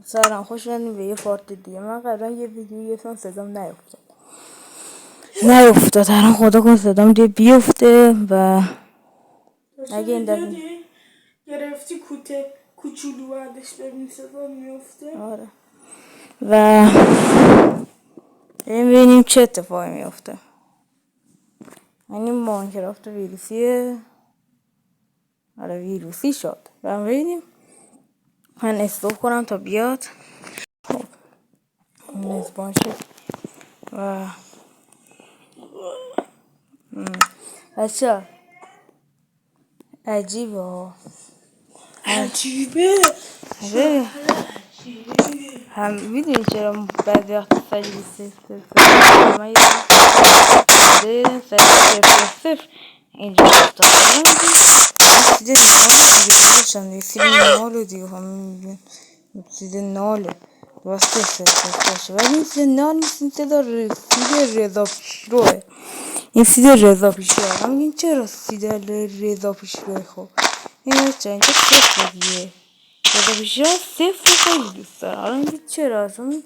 سلام، خوش اومدین به یه پارت دیگه. من قبلا یه ویدیو گرفتم صدام نیفتاد الان خدا کن صدام دیگه بیفته. و اگه این دفعه گرفتی کوچولو بعدش ببین صدا میفته. آره و ببینیم چه اتفاقی میفته. این ماینکرافت ویروسیه. آره ویروسی شد و ببینیم. من استوب کنم تا بیاد. خب این اسپان شد و بچه عجیبه ها. عجیبه هم میدونی چرا بعضی وقت سریع صفر من یه صفر اینجا افتادم سیده ناله دیگه بودشم دیگه سیده ناله دیگه هم سیده ناله واسه صفر باشه ولی این سیده نال نیست. این سیده رضا پیشروه. این سیده رضا پیشروه. هم میگین چرا سیده رضا پیشروه؟ خب این بچه اینجا صفر دیگه رضا پیشروه صفر خیلی دوست دارم. حالا میگه چرا؟ اصلا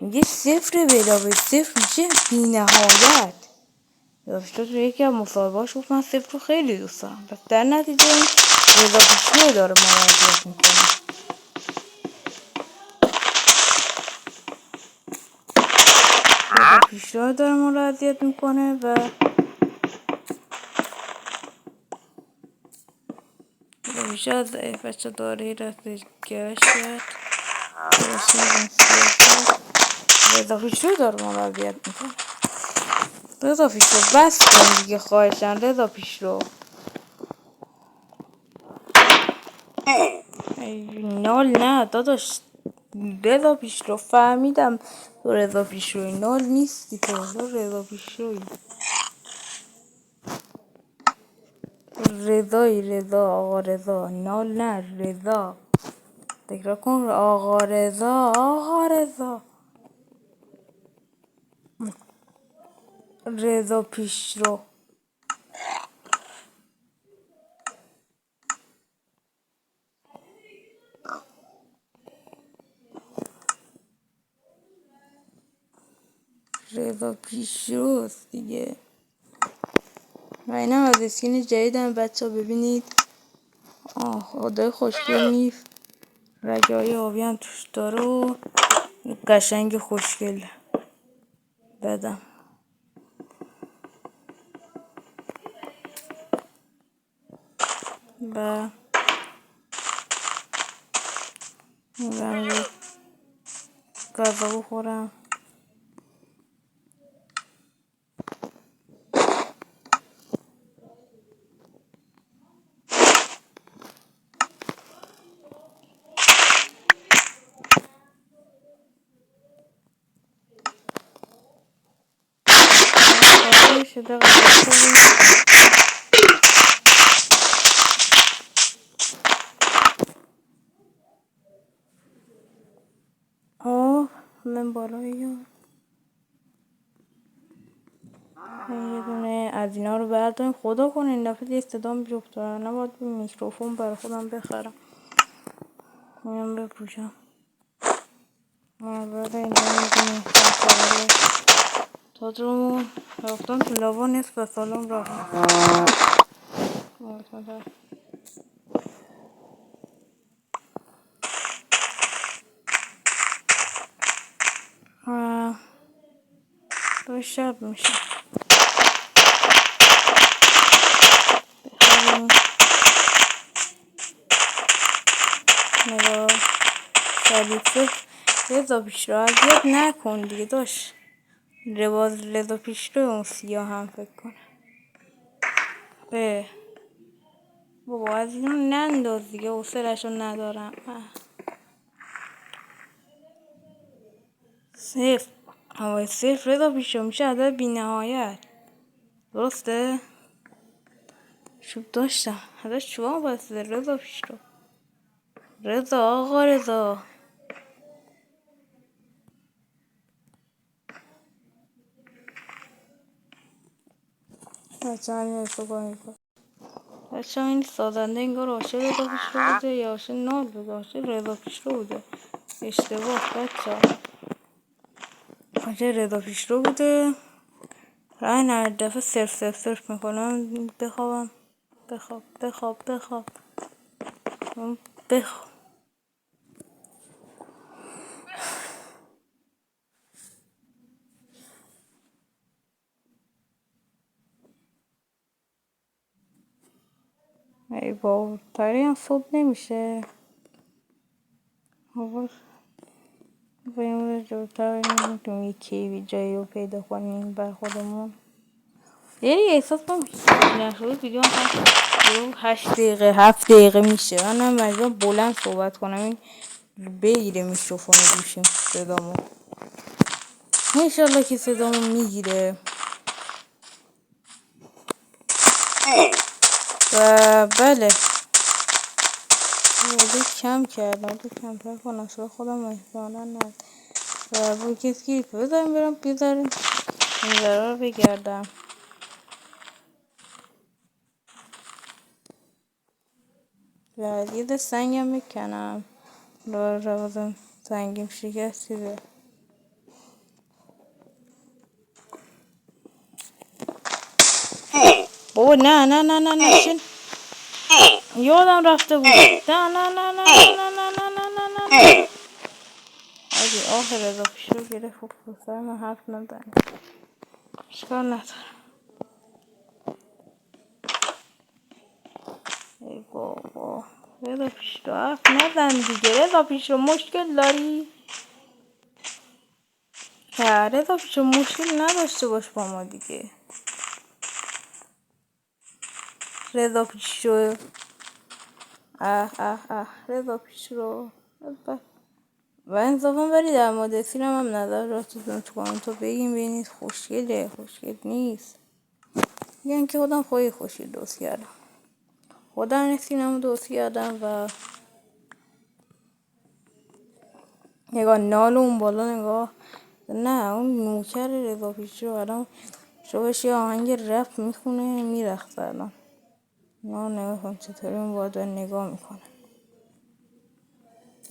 میگه صفر به علاوه صفر میشه بی نهایت. رضا تو یکی از مصاحبه‌هاش گفت من صفر رو خیلی دوست دارم. پس در نتیجه این رضا پیشروه داره ما رو اذیت میکنه. رضا پیشروه داره ما رو اذیت میکنه و رضا ضعیف بچه داره رفته گرش کرد. رضا پیشروه داره ما رو اذیت میکنه. رضا پیشرو بس کن دیگه خواهشن. رضا پیشرو نال نه داداش. رضا پیشرو فهمیدم تو رضا پیشروی نال نیستی. تو رضا پیشروی رضایی. رضا آقا رضا نال نه رضا. تکرار کن آقا رضا. آقا رضا رضا پیشرو رضا پیشروست دیگه. و اینم از اسکین جدیدم بچه ها ببینید. خدای خوشگل نیست. رگهای آبی هم توش داره و قشنگ خوشگل بدم و غذا بخورم. شده غذا بخوریم. من بالایی یه دونه از اینا رو برداریم. خدا کنه این دفعه دیگه صدام بیفته. نباید میکروفون برای خودم بخرم. اینم بپوشم. بعد اینجا میدونی تا رو رفتم تو لاوا نصف سالم رفتم. تو شب میشه. نگاه شلیفه رضا پیشرو اذیت نکن دیگه داشت. رضا پیشرو اون سیاه هم فکر کنه. بابا از اینو ننداز دیگه حوصله‌شو ندارم. صفر هوای صفر رضا پیشرو میشه عدد بی نهایت. درسته؟ شوب داشتم ازش شما بسته. رضا پیشرو رضا آقا رضا بچه همین استفاده میکنم. بچه همین سازنده انگار عاشق رضا پیشرو بوده یا عاشق نال بوده. عاشق رضا پیشرو بوده. اشتباه بچه آنجا رضا پیشرو بوده. این هر دفعه صرف میکنم. بخوابم. بخواب ای بابا تاری هم صبح نمیشه. بریم جلوتر بریم تو یکی جایی رو پیدا کنیم بر خودمون. یعنی احساس کنم نشده ویدیو هم 8 دقیقه 7 دقیقه میشه. من هم مجبورم بلند صحبت کنم این بگیره میکروفون گوشیم صدامو. انشالله که صدامو میگیره. و بله کم کردم کمتر کنم شده خودم احتمالا نه. و با کسی که بذاریم برم بیذاریم این ذرا رو بگردم. و یه سنگم میکنم روازم سنگیم شکستیده. بابا نه شن یادم رفته بود. نه اگه آخر رضا پیشرو گرفت و پسر من حرف نزنی اشکال نداره. ای بابا رضا پیشرو حرف نزن دیگه. رضا پیشرو مشکل داری؟ رضا پیشرو مشکل نداشته باش با ما دیگه. رضا پیشرو رضا پیشرو و انصافا ولی در مورد فیلم هم نظراتتون تو کامنت رو بگیم. ببینید خوشگل نیست. میگن که خودم خیلی خوشگل درست کردم. خودم فیلم درست کردم و نگاه نال اون بالا نگاه. نه اون نوکر رضا پیشرو الان شبش یه آهنگ رپ میخونه میرخصه الان. نه نگاه کن چطوری اون باید نگاه میکنه.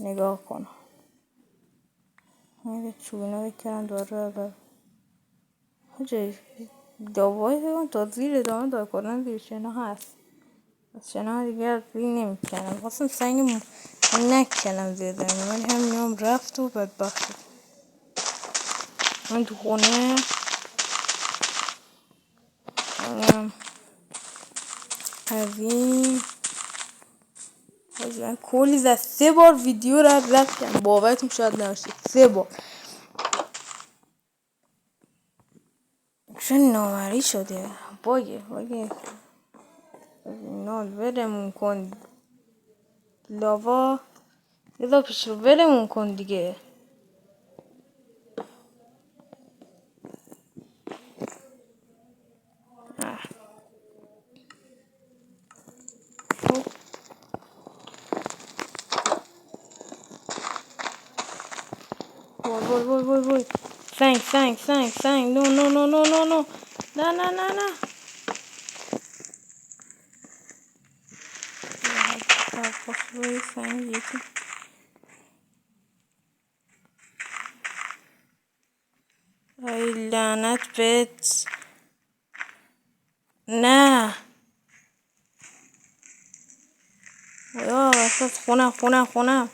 نگاه کن من چوبینا بکنم دواره حاجه دوایی بگم تا زیر ادامه دار کنن زیر شنا هست. از شنا دیگه از زیر نمیکنم. خواستم سنگ نکنم زیر زمین ولی هم نیام رفت و بدبخت من تو خونه از این من کلی زد 3 بار ویدیو رو رد کردم. باورتون شاید نباشه 3 بار چون نامری شده. باگه نال ولمون کن لاوا. رضا پیشرو ولمون کن دیگه. وای سنگ نو نه وای سنگ یکی ای لعنت بهت. نه یا وسط خونم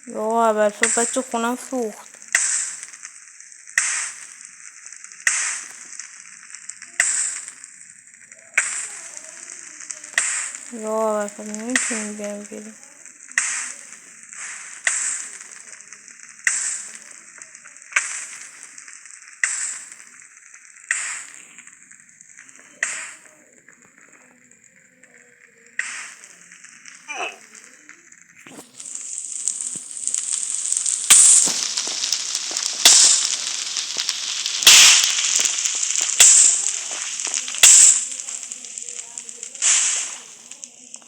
یا اول صبح بچه خونم سوخت. یا اول صبح نمیتونیم بریم.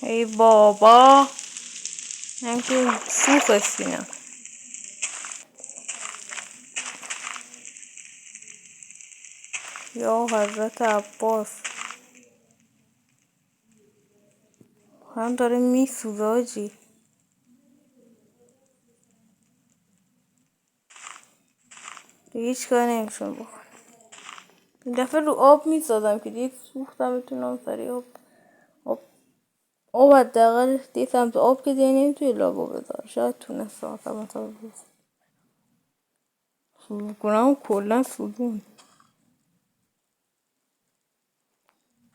ای بابا همچنین شوخ سینم. یا حضرت عباس هم داره میسوزه آجی. دیگه هیچ کار نمیشون بکن. این دفعه رو آب میسازم که دیگه سوختم بتونم سریع آب حداقل دیگه سمت آب که دیگه نمیتونی لابا بذار. شاید تونستم مثلا سوزو کنم کلا سوزون.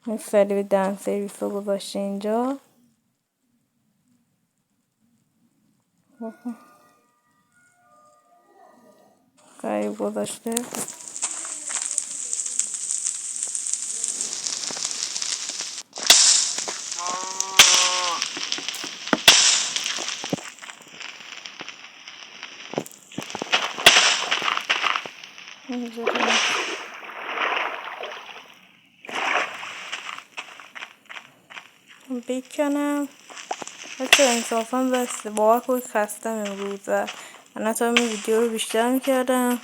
این سریع دهن سرویس رو گذاشته اینجا. قریب گذاشته. اینجا بکنم حتی انصافا بسته. باور کنید خستم امروزه. من حتی این ویدیو رو بیشتر میکردم.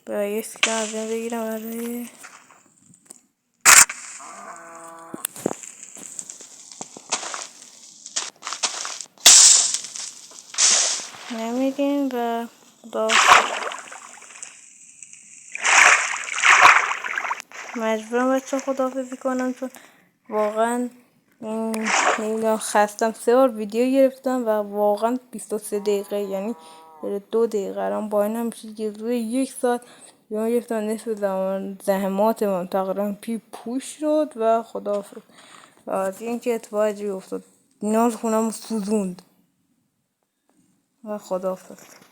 برای یه سکن از این بگیرم برای نمیگیم و مجبورم بچه خداحافظی کنم چون واقعا این نمیدونم خستم. 3 بار ویدیو گرفتم و واقعا 23 دقیقه یعنی 2 دقیقه الان با این هم میشه جزوه 1 ساعت یا گرفتم نصف زمان زحمات من تقریبا پوش شد و خداحافظ. و از این که اتفاق عجیبی افتاد ناز خونم سوزوند و خداحافظ.